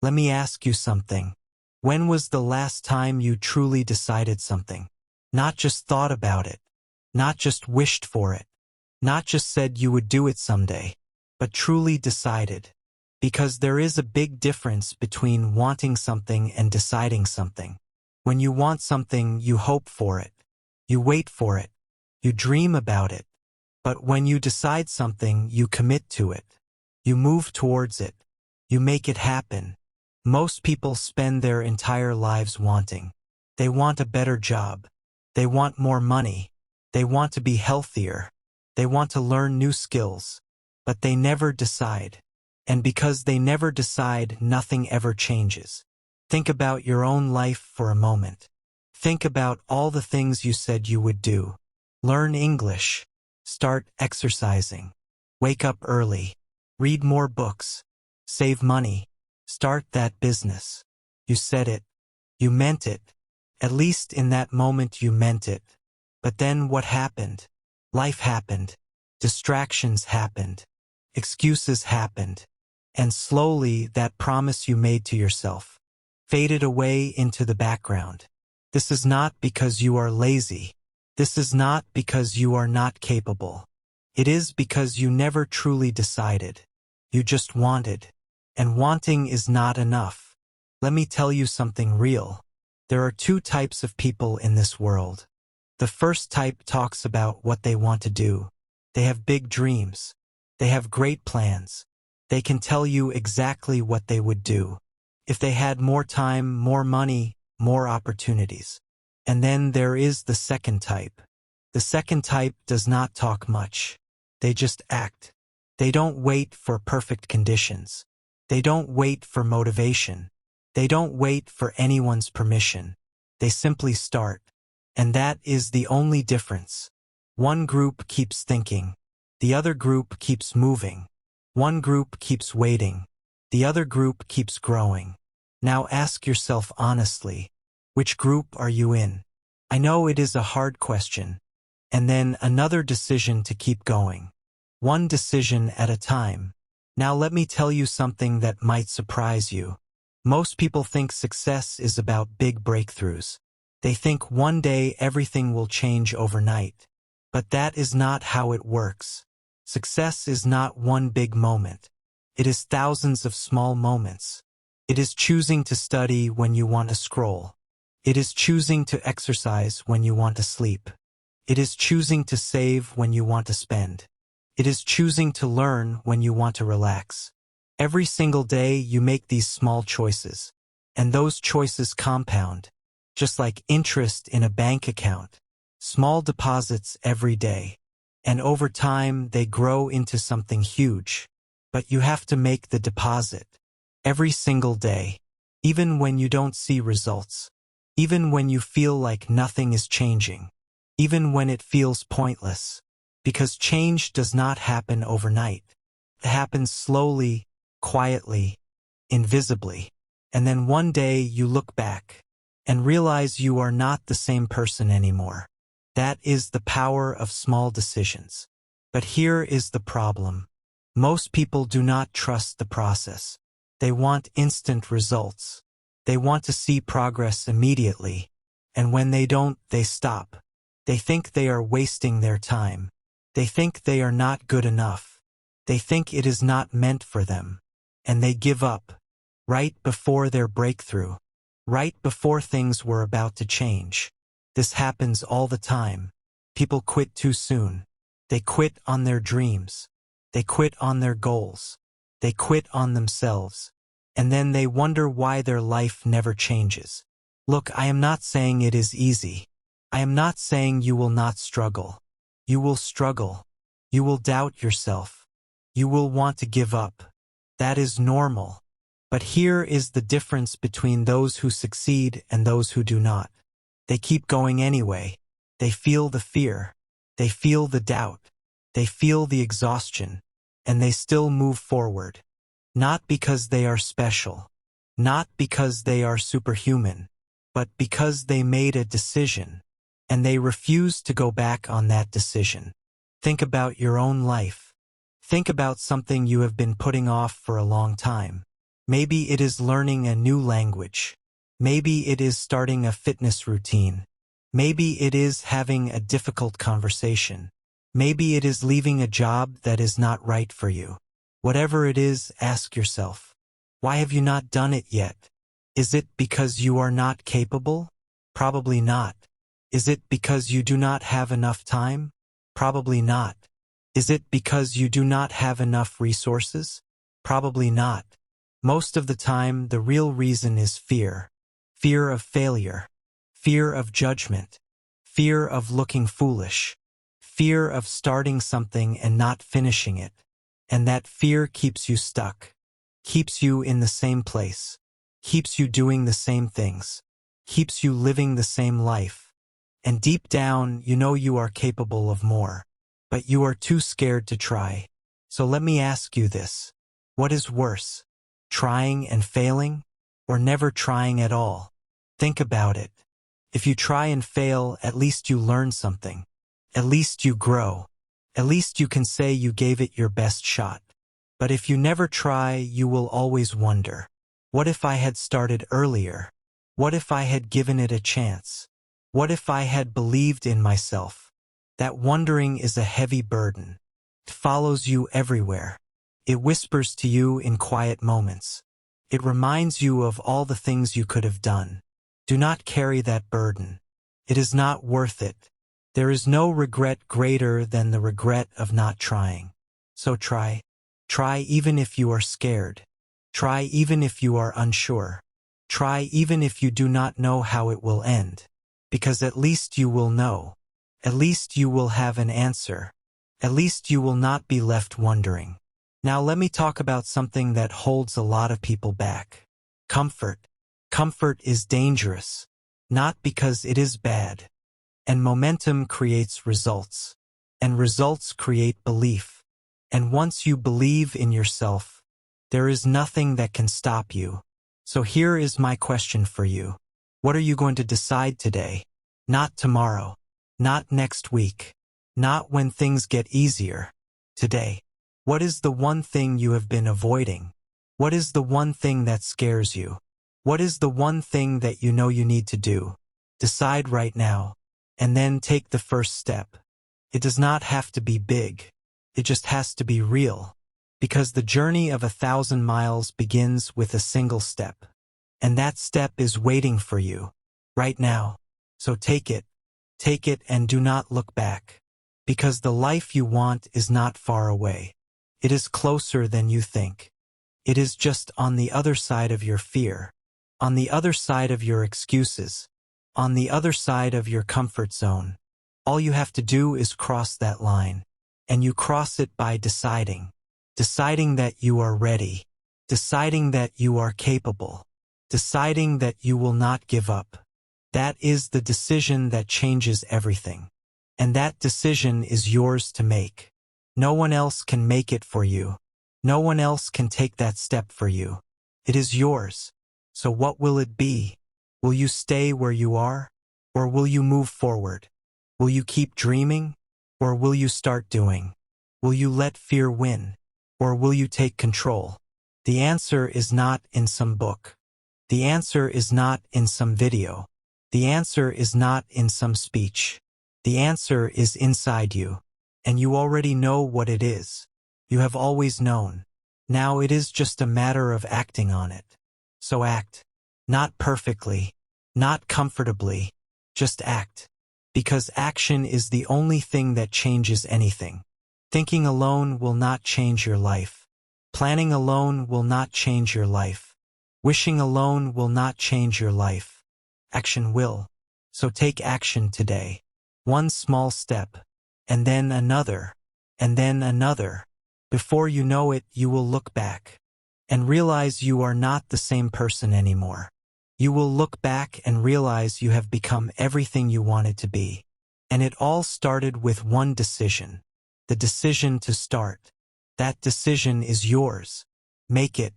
Let me ask you something. When was the last time you truly decided something? Not just thought about it, not just wished for it, not just said you would do it someday, but truly decided. Because there is a big difference between wanting something and deciding something. When you want something, you hope for it. You wait for it. You dream about it. But when you decide something, you commit to it. You move towards it. You make it happen. Most people spend their entire lives wanting. They want a better job. They want more money. They want to be healthier. They want to learn new skills. But they never decide. And because they never decide, nothing ever changes. Think about your own life for a moment. Think about all the things you said you would do. Learn English. Start exercising. Wake up early. Read more books. Save money. Start that business. You said it. You meant it. At least in that moment you meant it. But then what happened? Life happened. Distractions happened. Excuses happened. And slowly that promise you made to yourself faded away into the background. This is not because you are lazy. This is not because you are not capable. It is because you never truly decided. You just wanted. And wanting is not enough. Let me tell you something real. There are two types of people in this world. The first type talks about what they want to do. They have big dreams. They have great plans. They can tell you exactly what they would do if they had more time, more money, more opportunities. And then there is the second type. The second type does not talk much. They just act. They don't wait for perfect conditions. They don't wait for motivation. They don't wait for anyone's permission. They simply start. And that is the only difference. One group keeps thinking. The other group keeps moving. One group keeps waiting. The other group keeps growing. Now ask yourself honestly, which group are you in? I know it is a hard question. And then another decision to keep going. One decision at a time. Now let me tell you something that might surprise you. Most people think success is about big breakthroughs. They think one day everything will change overnight. But that is not how it works. Success is not one big moment. It is thousands of small moments. It is choosing to study when you want to scroll. It is choosing to exercise when you want to sleep. It is choosing to save when you want to spend. It is choosing to learn when you want to relax. Every single day you make these small choices. And those choices compound. Just like interest in a bank account. Small deposits every day. And over time they grow into something huge. But you have to make the deposit. Every single day. Even when you don't see results. Even when you feel like nothing is changing. Even when it feels pointless. Because change does not happen overnight. It happens slowly, quietly, invisibly. And then one day you look back and realize you are not the same person anymore. That is the power of small decisions. But here is the problem. Most people do not trust the process. They want instant results. They want to see progress immediately. And when they don't, they stop. They think they are wasting their time. They think they are not good enough. They think it is not meant for them. And they give up. Right before their breakthrough. Right before things were about to change. This happens all the time. People quit too soon. They quit on their dreams. They quit on their goals. They quit on themselves. And then they wonder why their life never changes. Look, I am not saying it is easy. I am not saying you will not struggle. You will struggle. You will doubt yourself. You will want to give up. That is normal. But here is the difference between those who succeed and those who do not. They keep going anyway. They feel the fear. They feel the doubt. They feel the exhaustion. And they still move forward. Not because they are special. Not because they are superhuman. But because they made a decision. And they refuse to go back on that decision. Think about your own life. Think about something you have been putting off for a long time. Maybe it is learning a new language. Maybe it is starting a fitness routine. Maybe it is having a difficult conversation. Maybe it is leaving a job that is not right for you. Whatever it is, ask yourself, why have you not done it yet? Is it because you are not capable? Probably not. Is it because you do not have enough time? Probably not. Is it because you do not have enough resources? Probably not. Most of the time, the real reason is fear. Fear of failure. Fear of judgment. Fear of looking foolish. Fear of starting something and not finishing it. And that fear keeps you stuck. Keeps you in the same place. Keeps you doing the same things. Keeps you living the same life. And deep down, you know you are capable of more. But you are too scared to try. So let me ask you this. What is worse? Trying and failing? Or never trying at all? Think about it. If you try and fail, at least you learn something. At least you grow. At least you can say you gave it your best shot. But if you never try, you will always wonder, what if I had started earlier? What if I had given it a chance? What if I had believed in myself? That wondering is a heavy burden. It follows you everywhere. It whispers to you in quiet moments. It reminds you of all the things you could have done. Do not carry that burden. It is not worth it. There is no regret greater than the regret of not trying. So try. Try even if you are scared. Try even if you are unsure. Try even if you do not know how it will end. Because at least you will know. At least you will have an answer. At least you will not be left wondering. Now let me talk about something that holds a lot of people back. Comfort. Comfort is dangerous. Not because it is bad. And momentum creates results. And results create belief. And once you believe in yourself, there is nothing that can stop you. So here is my question for you. What are you going to decide today? Not tomorrow. Not next week. Not when things get easier. Today. What is the one thing you have been avoiding? What is the one thing that scares you? What is the one thing that you know you need to do? Decide right now. And then take the first step. It does not have to be big. It just has to be real. Because the journey of 1,000 miles begins with a single step. And that step is waiting for you. Right now. So take it. Take it and do not look back. Because the life you want is not far away. It is closer than you think. It is just on the other side of your fear. On the other side of your excuses. On the other side of your comfort zone. All you have to do is cross that line. And you cross it by deciding. Deciding that you are ready. Deciding that you are capable. Deciding that you will not give up. That is the decision that changes everything. And that decision is yours to make. No one else can make it for you. No one else can take that step for you. It is yours. So what will it be? Will you stay where you are? Or will you move forward? Will you keep dreaming? Or will you start doing? Will you let fear win? Or will you take control? The answer is not in some book. The answer is not in some video. The answer is not in some speech. The answer is inside you. And you already know what it is. You have always known. Now it is just a matter of acting on it. So act. Not perfectly. Not comfortably. Just act. Because action is the only thing that changes anything. Thinking alone will not change your life. Planning alone will not change your life. Wishing alone will not change your life. Action will. So take action today. One small step. And then another. And then another. Before you know it, you will look back. And realize you are not the same person anymore. You will look back and realize you have become everything you wanted to be. And it all started with one decision. The decision to start. That decision is yours. Make it.